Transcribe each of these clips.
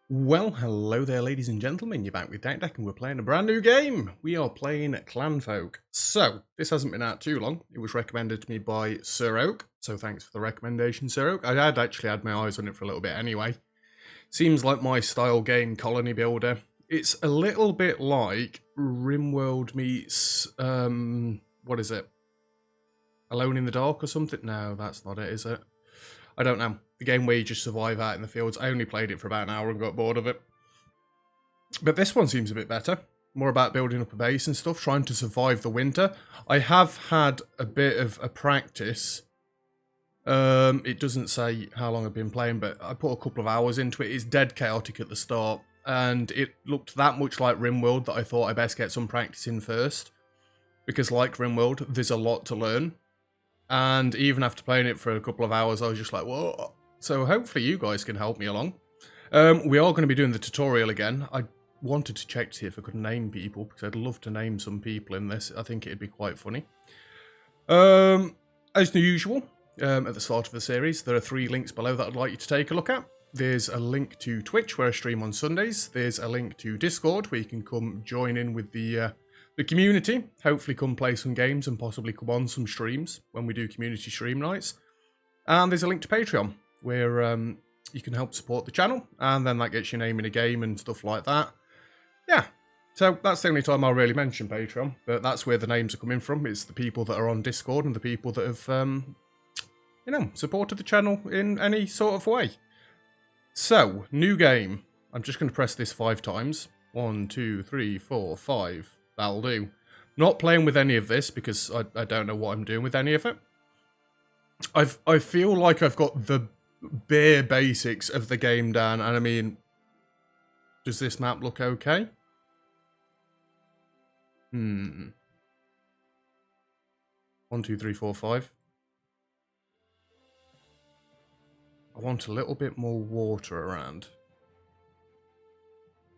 Well, hello there, ladies and gentlemen. You're back with Deck, and we're playing a brand new game. We are playing Clanfolk. So, this hasn't been out too long. It was recommended to me by Sir Oak. So, thanks for the recommendation, Sir Oak. I had actually had my eyes on it for a little bit anyway. Seems like my style game, Colony Builder. It's a little bit like RimWorld meets, what is it? Alone in the Dark or something? No, that's not it, is it? I don't know. The game where you just survive out in the fields. I only played it for about an hour and got bored of it. But this one seems a bit better. More about building up a base and stuff, trying to survive the winter. I have had a bit of a practice. It doesn't say how long I've been playing, but I put a couple of hours into it. It's dead chaotic at the start. And it looked that much like RimWorld that I thought I best get some practice in first. Because like RimWorld, there's a lot to learn. And even after playing it for a couple of hours, I was just like, whoa. So hopefully you guys can help me along. We are going to be doing the tutorial again. I wanted to check to see if I could name people, because I'd love to name some people in this. I think it'd be quite funny. As usual, at the start of the series, there are 3 links below that I'd like you to take a look at. There's a link to Twitch, where I stream on Sundays. There's a link to Discord, where you can come join in with the community, hopefully come play some games and possibly come on some streams when we do community stream nights. And there's a link to Patreon, where you can help support the channel, and then that gets your name in a game and stuff like that. Yeah, so that's the only time I'll really mention Patreon, but that's where the names are coming from. It's the people that are on Discord and the people that have, supported the channel in any sort of way. So, new game. I'm just going to press this 5 times. 1, 2, 3, 4, 5. That'll do. Not playing with any of this because I don't know what I'm doing with any of it. I feel like I've got the bare basics of the game down, and I mean, does this map look okay? 1, 2, 3, 4, 5. I want a little bit more water around.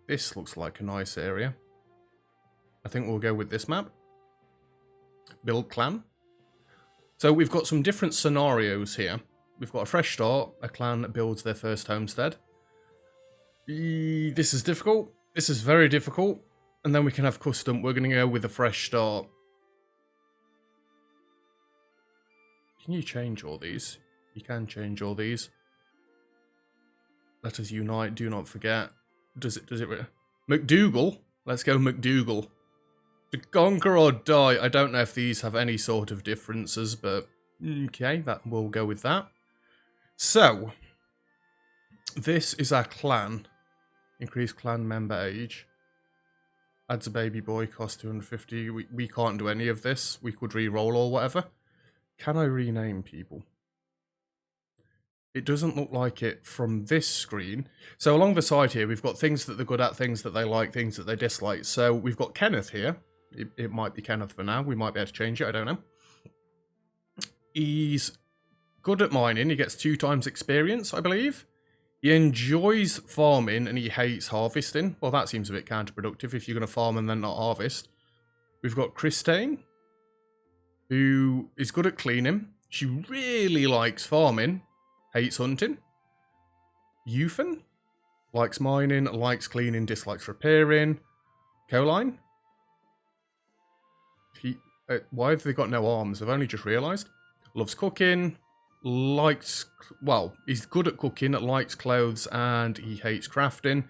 This looks like a nice area. I think we'll go with this map. Build clan. So we've got some different scenarios here. We've got a fresh start. A clan that builds their first homestead. This is difficult. This is very difficult. And then we can have custom. We're going to go with a fresh start. Can you change all these? You can change all these. Let us unite. Do not forget. Does it? McDougal? Let's go McDougal. To conquer or die. I don't know if these have any sort of differences, but okay, we'll go with that. So, this is our clan. Increase clan member age. Adds a baby boy, cost 250. We can't do any of this. We could re-roll or whatever. Can I rename people? It doesn't look like it from this screen. So along the side here, we've got things that they're good at, things that they like, things that they dislike. So we've got Kenneth here. It might be Kenneth for now. We might be able to change it. I don't know. He's good at mining. He gets 2 times experience, I believe. He enjoys farming and he hates harvesting. Well, that seems a bit counterproductive if you're going to farm and then not harvest. We've got Christine, who is good at cleaning. She really likes farming. Hates hunting. Euthan likes mining, likes cleaning, dislikes repairing. Coline. Why have they got no arms? I've only just realised. Loves cooking. Likes, well, he's good at cooking, likes clothes, and he hates crafting.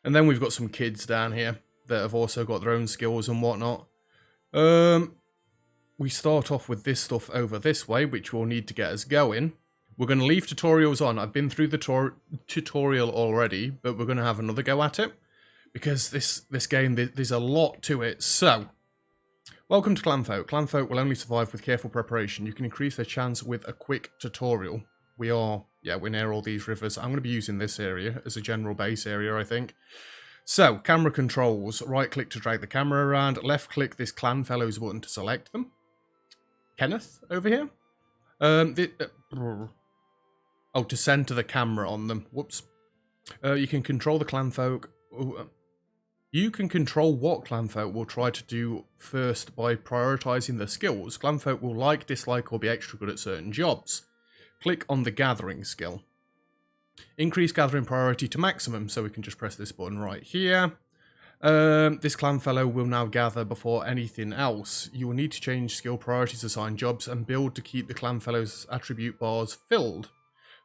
And then we've got some kids down here that have also got their own skills and whatnot. We start off with this stuff over this way, which we'll need to get us going. We're going to leave tutorials on. I've been through the tutorial already, but we're going to have another go at it. Because this game, there's a lot to it. So, welcome to Clanfolk. Clanfolk will only survive with careful preparation. You can increase their chance with a quick tutorial. We're near all these rivers. I'm going to be using this area as a general base area, I think. So, camera controls. Right-click to drag the camera around. Left-click this clan fellows button to select them. Kenneth, over here. To center the camera on them. Whoops. You can control the Clanfolk. You can control what Clanfolk will try to do first by prioritizing their skills. Clanfolk will like, dislike, or be extra good at certain jobs. Click on the gathering skill. Increase gathering priority to maximum, so we can just press this button right here. This clan fellow will now gather before anything else. You will need to change skill priorities, assign jobs, and build to keep the clan fellow's attribute bars filled.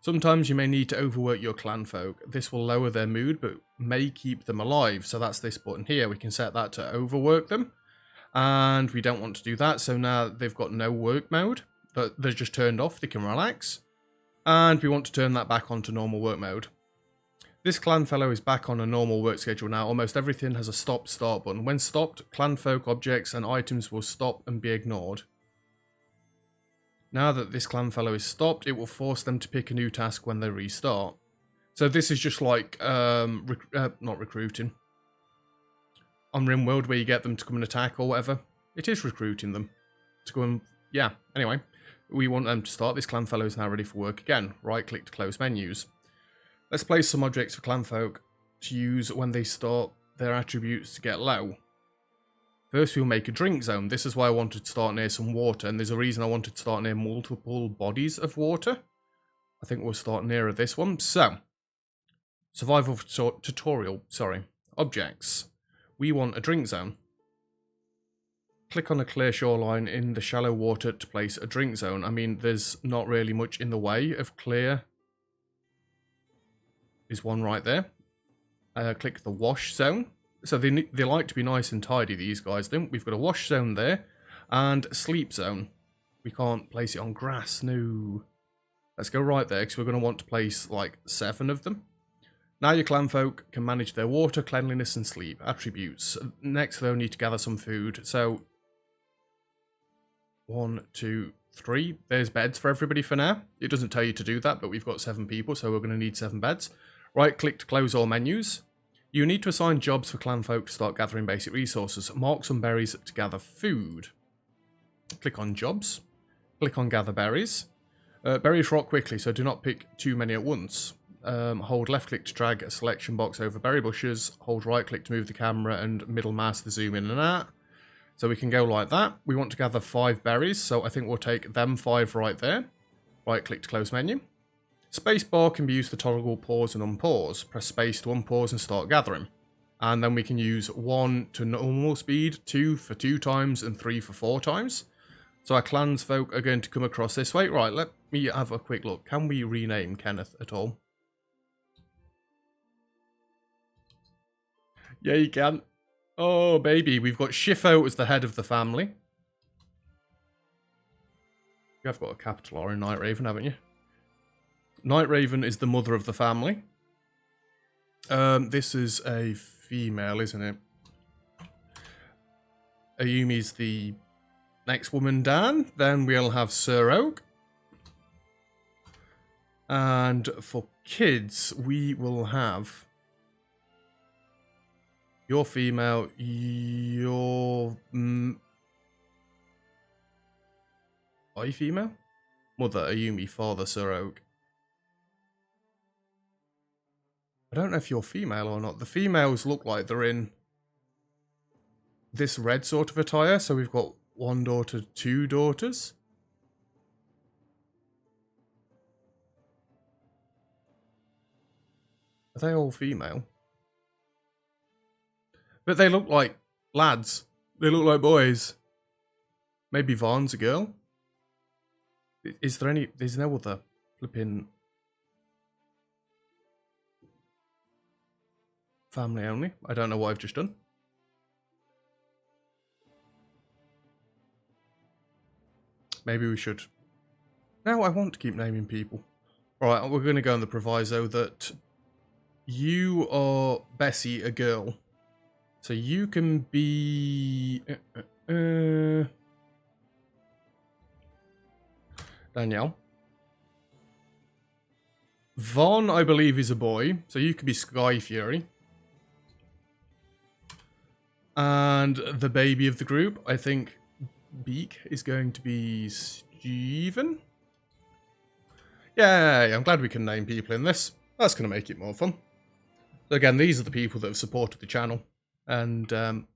Sometimes you may need to overwork your clan folk. This will lower their mood, but may keep them alive. So that's this button here. We can set that to overwork them. And we don't want to do that. So now they've got no work mode. They're just turned off. They can relax. And we want to turn that back onto normal work mode. This clan fellow is back on a normal work schedule now. Almost everything has a stop-start button. When stopped, clan folk, objects, and items will stop and be ignored. Now that this clan fellow is stopped, it will force them to pick a new task when they restart. So this is just like, not recruiting. On RimWorld, where you get them to come and attack or whatever. It is recruiting them. To go and, yeah, anyway. We want them to start. This clan fellow is now ready for work again. Right-click to close menus. Let's place some objects for clan folk to use when they start their attributes to get low. First, we'll make a drink zone. This is why I wanted to start near some water, and there's a reason I wanted to start near multiple bodies of water. I think we'll start nearer this one. So, survival tutorial, objects. We want a drink zone. Click on a clear shoreline in the shallow water to place a drink zone. I mean, there's not really much in the way of clear. There's one right there. Click the wash zone. So they like to be nice and tidy, these guys do. We've got a wash zone there. And sleep zone. We can't place it on grass, no. Let's go right there, because we're going to want to place like 7 of them. Now your clan folk can manage their water, cleanliness, and sleep attributes. Next, they'll need to gather some food. So, 1, 2, 3. There's beds for everybody for now. It doesn't tell you to do that, but we've got 7 people, so we're going to need 7 beds. Right-click to close all menus. You need to assign jobs for clan folk to start gathering basic resources. Mark some berries to gather food. Click on jobs. Click on gather berries. Berries rot quickly, so do not pick too many at once. Hold left click to drag a selection box over berry bushes. Hold right click to move the camera and middle mouse to zoom in and out. So we can go like that. We want to gather 5 berries, so I think we'll take them 5 right there. Right click to close menu. Spacebar can be used to toggle pause and unpause. Press space to unpause and start gathering. And then we can use 1 to normal speed, 2 for 2 times, and 3 for 4 times. So our clans folk are going to come across this way. Right, let me have a quick look. Can we rename Kenneth at all? Yeah, you can. Oh, baby. We've got Shifo as the head of the family. You have got a capital R in Night Raven, haven't you? Night Raven is the mother of the family. This is a female, isn't it? Ayumi's the next woman, Dan. Then we'll have Sir Oak. And for kids, we will have... You're female. You're... Are you female? Mother, Ayumi. Father, Sir Oak. I don't know if you're female or not. The females look like they're in this red sort of attire. So we've got 1 daughter, 2 daughters. Are they all female? But they look like lads. They look like boys. Maybe Vaughn's a girl. Is there any... There's no other flipping... Family only. I don't know what I've just done. Maybe we should. No, I want to keep naming people. Alright, we're going to go on the proviso that you are Bessie, a girl. So you can be... Danielle. Vaughn, I believe, is a boy. So you could be Sky Fury. And the baby of the group, I think Beak is going to be Steven. Yay, I'm glad we can name people in this. That's going to make it more fun. So again, these are the people that have supported the channel and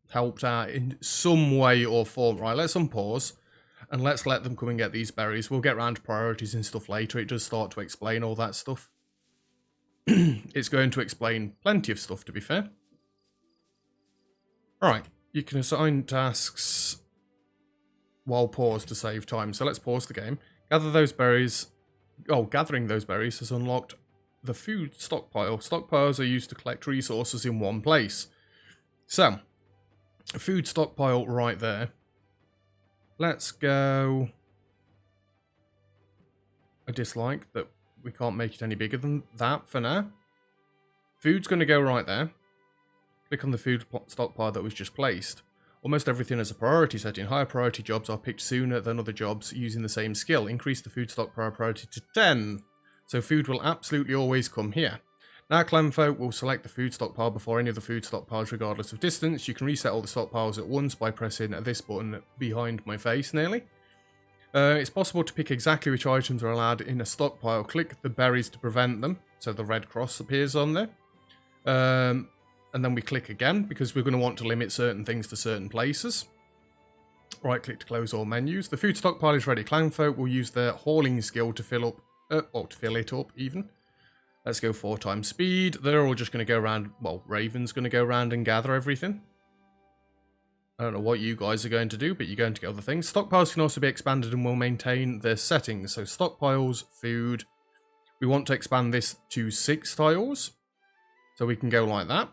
helped out in some way or form. Right, let's unpause and let's let them come and get these berries. We'll get round to priorities and stuff later. It does start to explain all that stuff. it's going to explain plenty of stuff, to be fair. Alright, you can assign tasks while paused to save time. So let's pause the game. Gather those berries. Oh, gathering those berries has unlocked the food stockpile. Stockpiles are used to collect resources in one place. So, a food stockpile right there. Let's go... I dislike that we can't make it any bigger than that for now. Food's going to go right there. Click on the food stockpile that was just placed. Almost everything has a priority setting. Higher priority jobs are picked sooner than other jobs using the same skill. Increase the food stockpile priority to 10. So food will absolutely always come here. Now Clanfolk will select the food stockpile before any of the food stockpiles regardless of distance. You can reset all the stockpiles at once by pressing this button behind my face nearly. It's possible to pick exactly which items are allowed in a stockpile. Click the berries to prevent them. So the red cross appears on there. And then we click again because we're going to want to limit certain things to certain places. Right click to close all menus. The food stockpile is ready. Clanfolk will use their hauling skill to fill up, or to fill it up even. Let's go 4 times speed. They're all just going to go around, well, Raven's going to go around and gather everything. I don't know what you guys are going to do, but you're going to get other things. Stockpiles can also be expanded and will maintain their settings. So stockpiles, food. We want to expand this to 6 tiles. So we can go like that.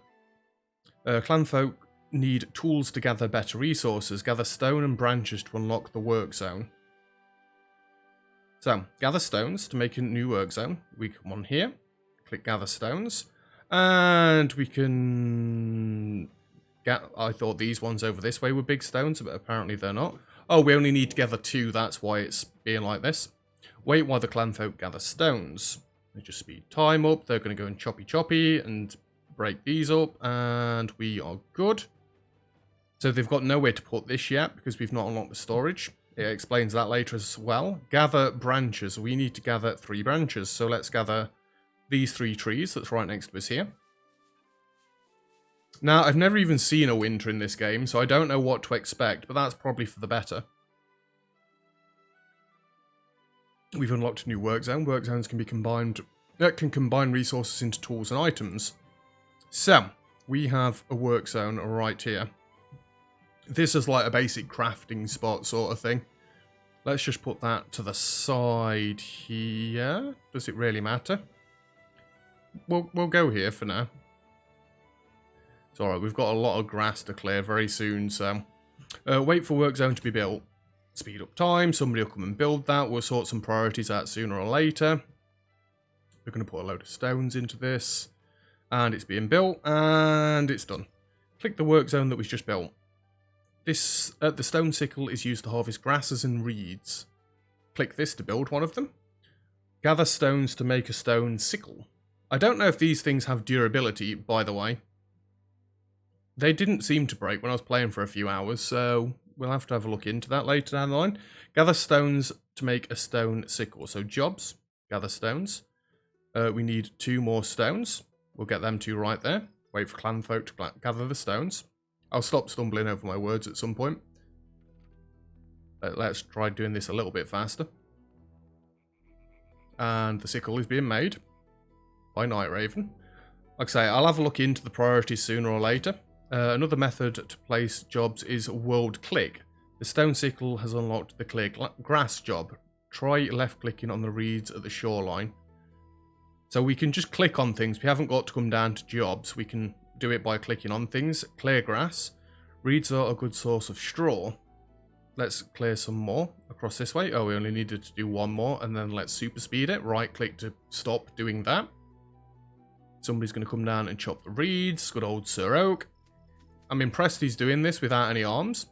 Clanfolk need tools to gather better resources. Gather stone and branches to unlock the work zone. So, gather stones to make a new work zone. We come on here. Click gather stones. And we can... I thought these ones over this way were big stones, but apparently they're not. Oh, we only need to gather 2, that's why it's being like this. Wait while the Clanfolk gather stones. They just speed time up, they're going to go and choppy and break these up, and we are good. So they've got nowhere to put this yet, because we've not unlocked the storage. It explains that later as well. Gather branches. We need to gather 3 branches, so let's gather these 3 trees that's right next to us here. Now, I've never even seen a winter in this game, so I don't know what to expect, but that's probably for the better. We've unlocked a new work zone. Work zones can be combined, can combine resources into tools and items. So, we have a work zone right here. This is like a basic crafting spot sort of thing. Let's just put that to the side here. Does it really matter? We'll go here for now. It's alright, we've got a lot of grass to clear very soon, so... wait for work zone to be built. Speed up time, somebody will come and build that. We'll sort some priorities out sooner or later. We're going to put a load of stones into this. And it's being built, and it's done. Click the work zone that was just built. This the stone sickle is used to harvest grasses and reeds. Click this to build one of them. Gather stones to make a stone sickle. I don't know if these things have durability, by the way. They didn't seem to break when I was playing for a few hours, so we'll have to have a look into that later down the line. Gather stones to make a stone sickle. So jobs, gather stones. We need 2 more stones. We'll get them 2 right there. Wait for Clanfolk to gather the stones. I'll stop stumbling over my words at some point. Let's try doing this a little bit faster. And the sickle is being made by Night Raven. Like I say, I'll have a look into the priorities sooner or later. Another method to place jobs is world click. The stone sickle has unlocked the clear grass job. Try left clicking on the reeds at the shoreline. So we can just click on things. We haven't got to come down to jobs. We can do it by clicking on things. Clear grass. Reeds are a good source of straw. Let's clear some more across this way. Oh, we only needed to do 1 more, and then let's super speed it. Right click to stop doing that. Somebody's going to come down and chop the reeds. Good old Sir Oak. I'm impressed he's doing this without any arms.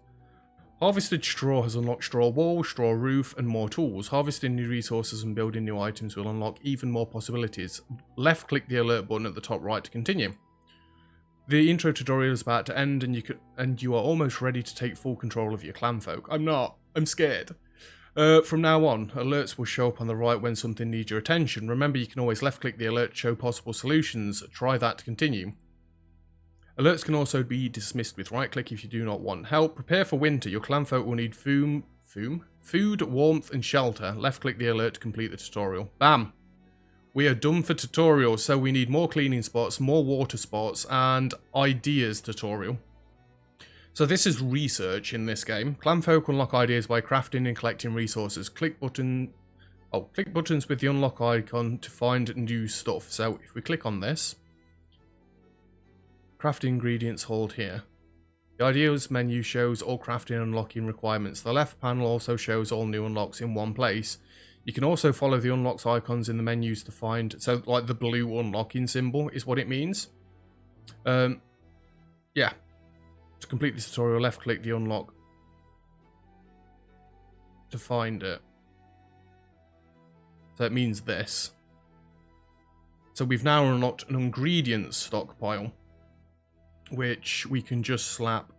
Harvested straw has unlocked straw wall, straw roof, and more tools. Harvesting new resources and building new items will unlock even more possibilities. Left click the alert button at the top right to continue. The intro tutorial is about to end, and you are almost ready to take full control of your Clanfolk. I'm not. I'm scared. From now on, alerts will show up on the right when something needs your attention. Remember, you can always left-click the alert to show possible solutions. Try that to continue. Alerts can also be dismissed with right-click if you do not want help. Prepare for winter. Your Clanfolk will need food, warmth, and shelter. Left-click the alert to complete the tutorial. Bam! We are done for tutorials, so we need more cleaning spots, more water spots, and ideas tutorial. So this is research in this game. Clanfolk unlock ideas by crafting and collecting resources. Click buttons with the unlock icon to find new stuff. So if we click on this, craft ingredients, hold here. The ideas menu shows all crafting and unlocking requirements. The left panel also shows all new unlocks in one place. You can also follow the unlocks icons in the menus to find, so like the blue unlocking symbol is what it means. Yeah. To complete this tutorial, left click the unlock to find it. So it means this. So we've now unlocked an ingredients stockpile, which we can just slap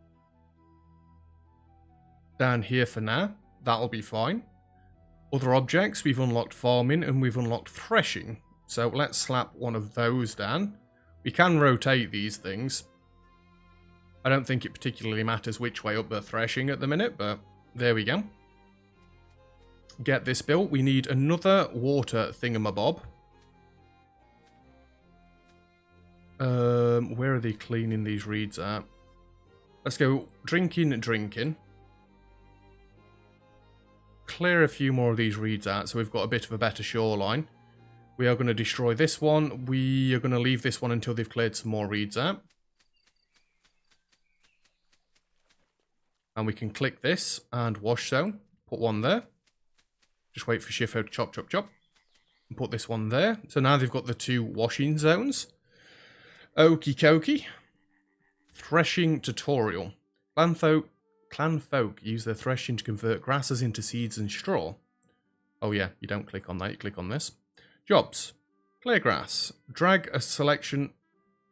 down here for now. That'll be fine. Other objects, we've unlocked farming and we've unlocked threshing. So let's slap one of those down. We can rotate these things. I don't think it particularly matters which way up they're threshing at the minute, but there we go. Get this built. We need another water thingamabob. Where are they cleaning these reeds at? Let's go drinking. Clear a few more of these reeds out so we've got a bit of a better shoreline. We are going to destroy this one. We are going to leave this one until they've cleared some more reeds out. And we can click this and wash zone. Put one there. Just wait for Shifo to chop. And put this one there. So now they've got the two washing zones. Okie dokie. Threshing tutorial. Clanfolk use their threshing to convert grasses into seeds and straw. Oh yeah, you don't click on that, you click on this. Jobs. Clear grass. Drag a selection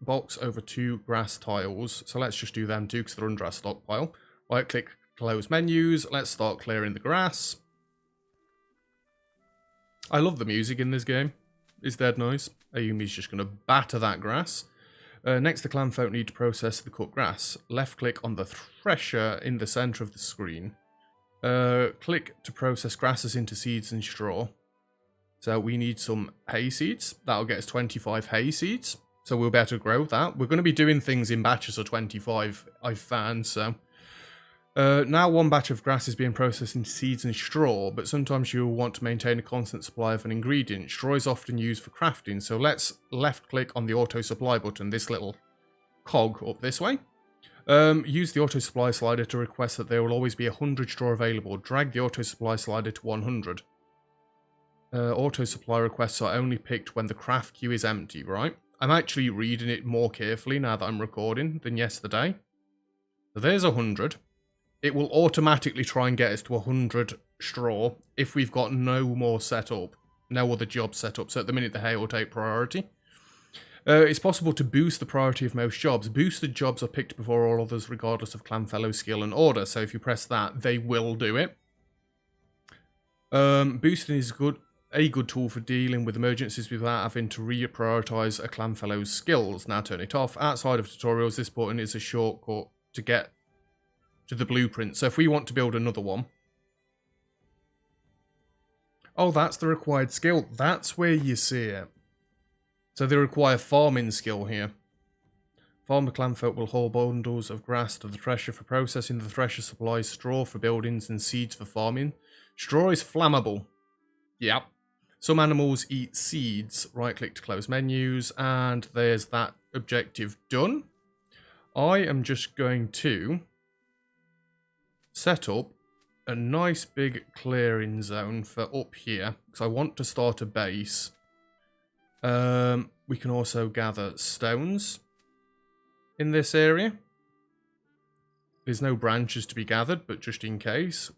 box over two grass tiles. So let's just do them too because they're under our stockpile. Right click, close menus. Let's start clearing the grass. I love the music in this game. It's dead nice. Ayumi's just going to batter that grass. Next, the Clanfolk need to process the cut grass. Left click on the thresher in the center of the screen. Click to process grasses into seeds and straw. So we need some hay seeds. That'll get us 25 hay seeds. So we'll be able to grow that. We're going to be doing things in batches of 25, I've found, so... now one batch of grass is being processed into seeds and straw, but sometimes you'll want to maintain a constant supply of an ingredient. Straw is often used for crafting, so let's left click on the auto supply button, this little cog up this way. Use the auto supply slider to request that there will always be 100 straw available. Drag the auto supply slider to 100. Auto supply requests are only picked when the craft queue is empty, right? I'm actually reading it more carefully now that I'm recording than yesterday. So there's 100. It will automatically try and get us to 100 straw if we've got no more set up, no other jobs set up. So at the minute, the hay will take priority. It's possible to boost the priority of most jobs. Boosted jobs are picked before all others, regardless of clanfellow skill and order. So if you press that, they will do it. Boosting is a good tool for dealing with emergencies without having to reprioritize a clanfellow's skills. Now turn it off. Outside of tutorials, this button is a shortcut to get to the blueprint. So if we want to build another one. Oh, that's the required skill. That's where you see it. So they require farming skill here. Farmer Clanfolk will haul bundles of grass to the thresher for processing. The thresher supplies straw for buildings and seeds for farming. Straw is flammable. Yep. Some animals eat seeds. Right click to close menus. And there's that objective done. I am just going to set up a nice big clearing zone for up here because I want to start a base. We can also gather stones in this area. There's no branches to be gathered, but just in case.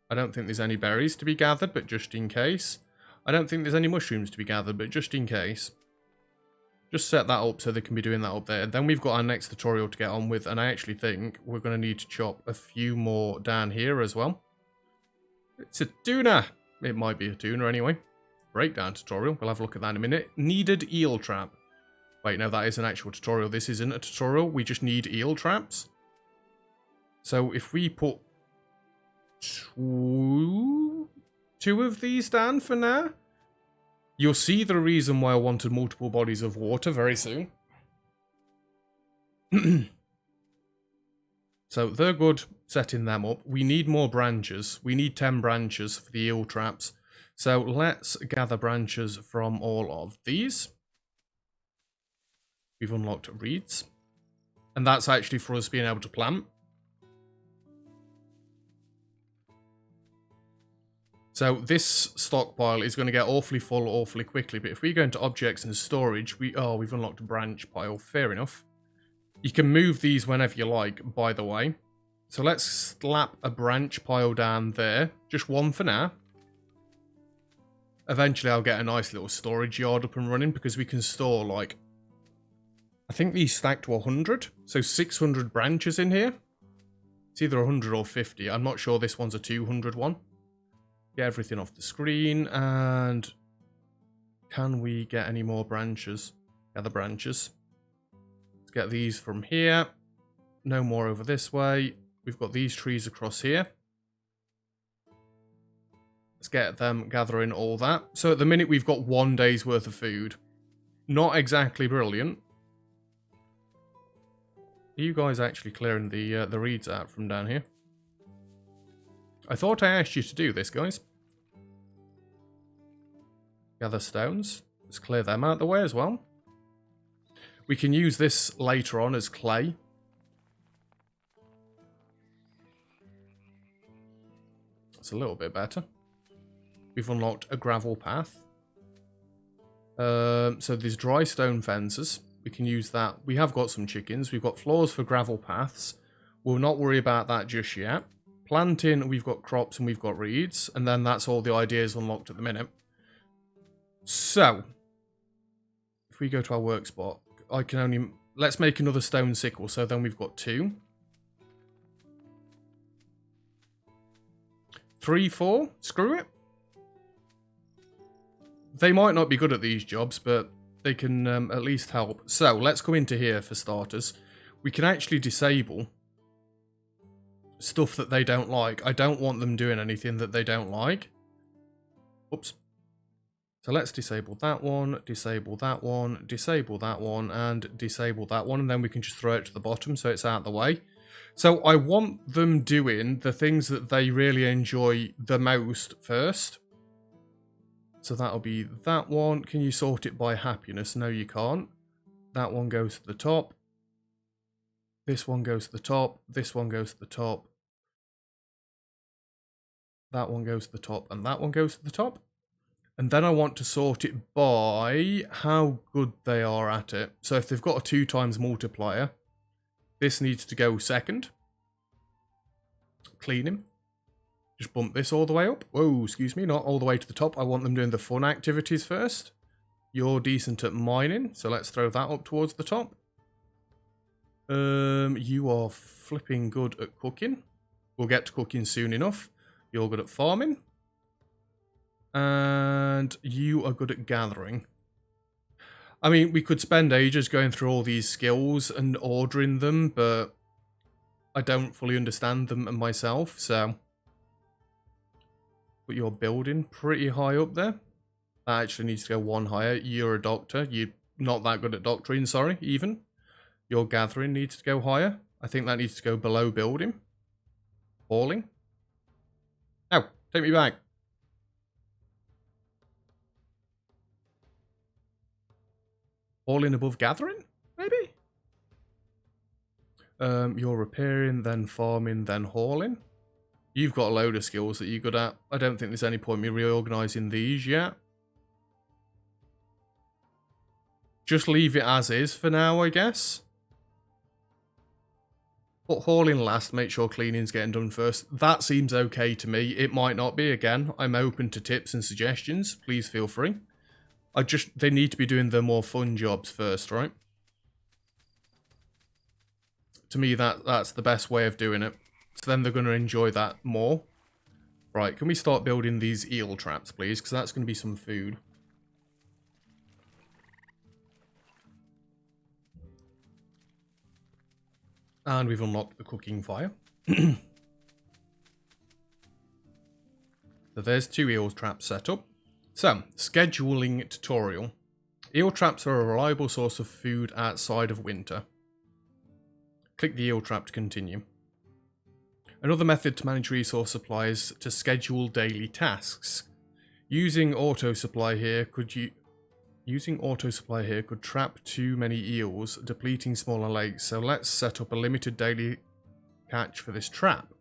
I don't think there's any berries to be gathered, but just in case. I don't think there's any mushrooms to be gathered, but just in case. Just set that up so they can be doing that up there. Then we've got our next tutorial to get on with, and I actually think we're going to need to chop a few more down here as well. It's a tuna! It might be a tuna anyway. Breakdown tutorial. We'll have a look at that in a minute. Needed eel trap. Wait, no, that is an actual tutorial. This isn't a tutorial. We just need eel traps. So if we put two of these down for now. You'll see the reason why I wanted multiple bodies of water very soon. So they're good setting them up. We need more branches. We need 10 branches for the eel traps. So let's gather branches from all of these. We've unlocked reeds. And that's actually for us being able to plant. So this stockpile is going to get awfully full awfully quickly. But if we go into objects and storage, we've unlocked a branch pile. Fair enough. You can move these whenever you like, by the way. So let's slap a branch pile down there. Just one for now. Eventually I'll get a nice little storage yard up and running because we can store like... I think these stack to 100. So 600 branches in here. It's either 100 or 50. I'm not sure this one's a 200 one. Get everything off the screen. And can we get any more branches? Gather branches. Get these from here. No more over this way. We've got these trees across here. Let's get them gathering all that. So at the minute we've got 1 day's worth of food. Not exactly brilliant. Are you guys actually clearing the reeds out from down here? I thought I asked you to do this, guys. Gather stones. Let's clear them out the way as well. We can use this later on as clay. It's a little bit better. We've unlocked a gravel path. So there's dry stone fences. We can use that. We have got some chickens. We've got floors for gravel paths. We'll not worry about that just yet. Planting, we've got crops and we've got reeds. And then that's all the ideas unlocked at the minute. So, if we go to our work spot, I can only... Let's make another stone sickle, so then we've got 2. 3, 4. Screw it. They might not be good at these jobs, but they can at least help. So, let's go into here for starters. We can actually disable stuff that they don't like. I don't want them doing anything that they don't like. Oops. So let's disable that one, disable that one, disable that one, and disable that one. And then we can just throw it to the bottom so it's out of the way. So I want them doing the things that they really enjoy the most first. So that'll be that one. Can you sort it by happiness? No, you can't. That one goes to the top. This one goes to the top. This one goes to the top. That one goes to the top. And that one goes to the top. And then I want to sort it by how good they are at it. So if they've got a 2 times multiplier, this needs to go second. Clean him. Just bump this all the way up. Whoa, excuse me, not all the way to the top. I want them doing the fun activities first. You're decent at mining, so let's throw that up towards the top. You are flipping good at cooking. We'll get to cooking soon enough. You're good at farming. And you are good at gathering. I mean, we could spend ages going through all these skills and ordering them, but I don't fully understand them myself, so... But you're building pretty high up there. That actually needs to go 1 higher. You're a doctor. You're not that good at doctoring, sorry, even. Your gathering needs to go higher. I think that needs to go below building. Hauling. Oh, take me back. Hauling above gathering, maybe? You're repairing, then farming, then hauling. You've got a load of skills that you're good at. I don't think there's any point me reorganising these yet. Just leave it as is for now, I guess. Put hauling last, make sure cleaning's getting done first. That seems okay to me. It might not be, again. I'm open to tips and suggestions. Please feel free. They need to be doing the more fun jobs first, right? To me, that's the best way of doing it. So then they're going to enjoy that more. Right, can we start building these eel traps, please? Because that's going to be some food. And we've unlocked the cooking fire. So there's 2 eel traps set up. So, scheduling tutorial. Eel traps are a reliable source of food outside of winter. Click the eel trap to continue. Another method to manage resource supply is to schedule daily tasks. Using auto supply here could trap too many eels, depleting smaller lakes, so let's set up a limited daily catch for this trap.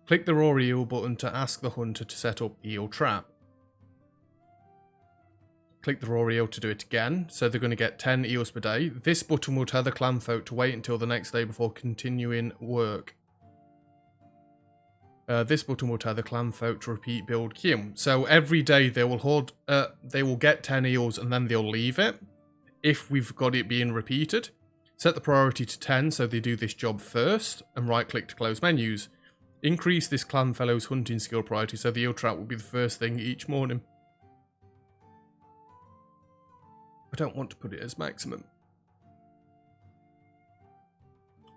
Click the raw eel button to ask the hunter to set up eel trap. Click the raw eel to do it again, so they're going to get 10 eels per day. This button will tell the clanfolk to wait until the next day before continuing work. This button will tell the clanfolk to repeat build queue. So every day they will get 10 eels and then they'll leave it. If we've got it being repeated, set the priority to 10 so they do this job first, and right click to close menus. Increase this clan fellow's hunting skill priority so the eel trap will be the first thing each morning. I don't want to put it as maximum.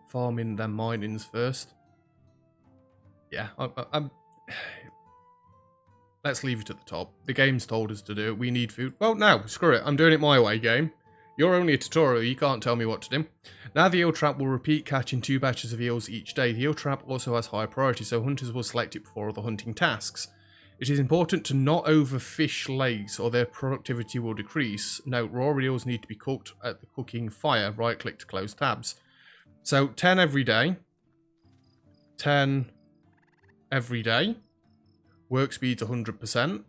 Farming then minings first. Yeah, I'm... Let's leave it at the top. The game's told us to do it. We need food. Well, no, screw it. I'm doing it my way, game. You're only a tutorial. You can't tell me what to do. Now the eel trap will repeat catching 2 batches of eels each day. The eel trap also has higher priority, so hunters will select it before other hunting tasks. It is important to not overfish lakes or their productivity will decrease. Note, raw eels need to be cooked at the cooking fire. Right click to close tabs. So 10 every day. 10 every day. Work speed's 100%.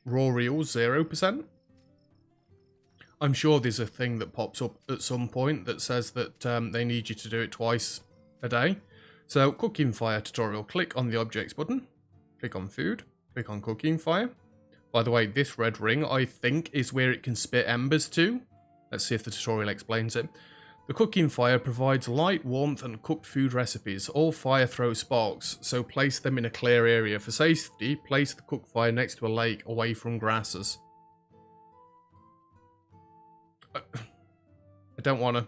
Raw eels 0%. I'm sure there's a thing that pops up at some point that says that they need you to do it twice a day. So cooking fire tutorial. Click on the objects button. Click on food. Click on cooking fire. By the way, this red ring, I think, is where it can spit embers to. Let's see if the tutorial explains it. The cooking fire provides light, warmth, and cooked food recipes. All fire throws sparks, so place them in a clear area. For safety, place the cook fire next to a lake away from grasses. I don't want to.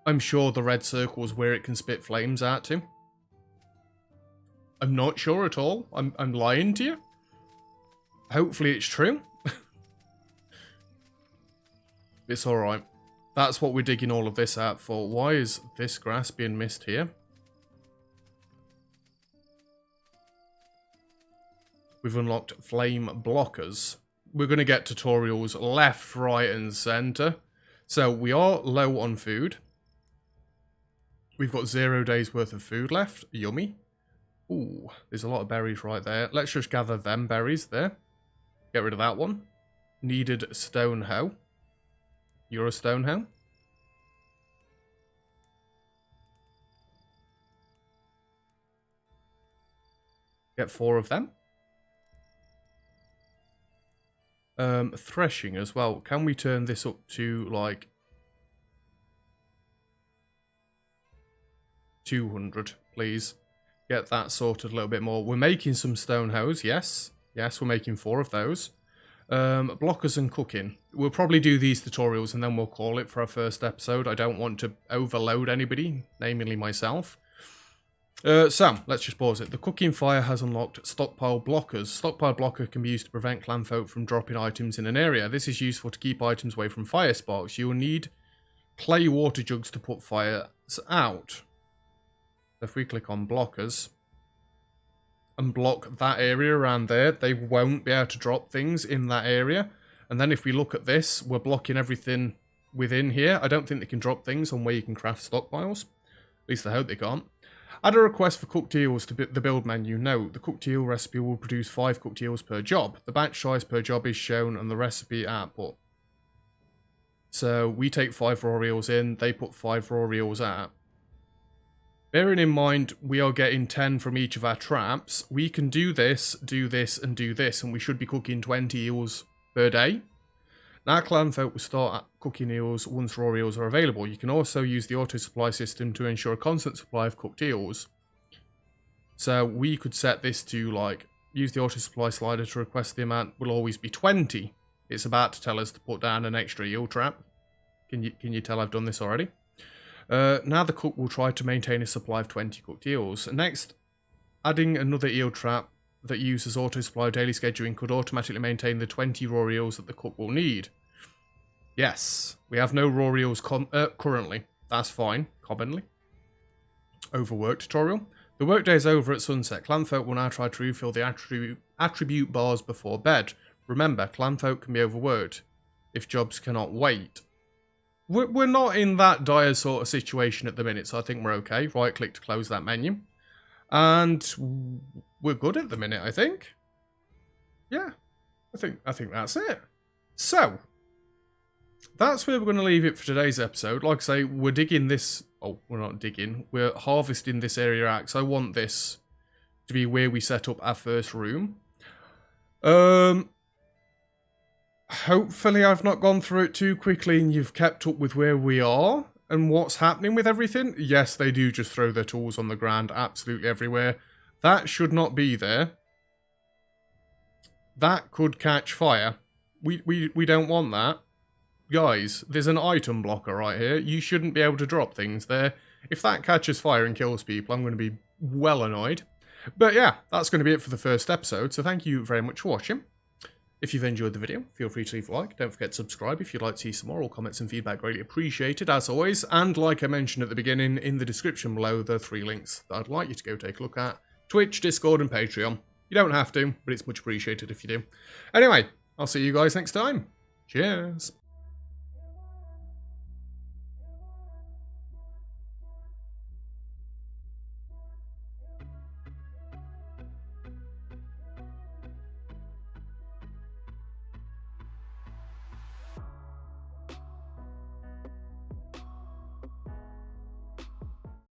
I'm sure the red circle is where it can spit flames out to. I'm not sure at all. I'm lying to you. Hopefully it's true. It's alright. That's what we're digging all of this out for. Why is this grass being missed here? We've unlocked flame blockers. We're going to get tutorials left, right, and centre. So we are low on food. We've got 0 days worth of food left. Yummy. Ooh, there's a lot of berries right there. Let's just gather them berries there. Get rid of that one. Needed stone hoe. You're a stone hoe. Get 4 of them. Threshing as well. Can we turn this up to like 200, please? Get that sorted a little bit more. We're making some stone hoes, yes. Yes, we're making 4 of those. Blockers and cooking. We'll probably do these tutorials and then we'll call it for our first episode. I don't want to overload anybody, namely myself. So, let's just pause it. The cooking fire has unlocked stockpile blockers. Stockpile blocker can be used to prevent clanfolk from dropping items in an area. This is useful to keep items away from fire sparks. You will need clay water jugs to put fires out. If we click on blockers and block that area around there, they won't be able to drop things in that area. And then if we look at this, we're blocking everything within here. I don't think they can drop things on where you can craft stockpiles. At least I hope they can't. Add a request for cooked eels to the build menu. Note, the cooked eel recipe will produce 5 cooked eels per job. The batch size per job is shown on the recipe output. So we take 5 raw eels in, they put 5 raw eels out. Bearing in mind we are getting 10 from each of our traps, we can do this, and do this, and we should be cooking 20 eels per day. Now clanfolk will start cooking eels once raw eels are available. You can also use the auto supply system to ensure a constant supply of cooked eels. So we could set this to like, use the auto supply slider to request the amount will always be 20. It's about to tell us to put down an extra eel trap. Can you tell I've done this already? Now the cook will try to maintain a supply of 20 cooked eels. Next, adding another eel trap that uses auto-supply daily scheduling could automatically maintain the 20 raw eels that the cook will need. Yes, we have no raw eels currently. That's fine, commonly. Overwork tutorial. The workday is over at sunset. Clanfolk will now try to refill the attribute bars before bed. Remember, Clanfolk can be overworked if jobs cannot wait. We're not in that dire sort of situation at the minute, so I think we're okay. Right click to close that menu. And we're good at the minute, I think. Yeah, I think that's it. So, that's where we're going to leave it for today's episode. Like I say, we're digging this... Oh, we're not digging. We're harvesting this area out, because I want this to be where we set up our first room. Hopefully I've not gone through it too quickly and you've kept up with where we are and what's happening with everything. Yes, they do just throw their tools on the ground absolutely everywhere. That should not be there. That could catch fire. We don't want that. Guys, there's an item blocker right here. You shouldn't be able to drop things there. If that catches fire and kills people, I'm going to be well annoyed. But yeah, that's going to be it for the first episode. So thank you very much for watching. If you've enjoyed the video, feel free to leave a like. Don't forget to subscribe if you'd like to see some more. All comments and feedback greatly appreciated, as always. And like I mentioned at the beginning, in the description below, there are 3 links that I'd like you to go take a look at. Twitch, Discord, and Patreon. You don't have to, but it's much appreciated if you do. Anyway, I'll see you guys next time. Cheers.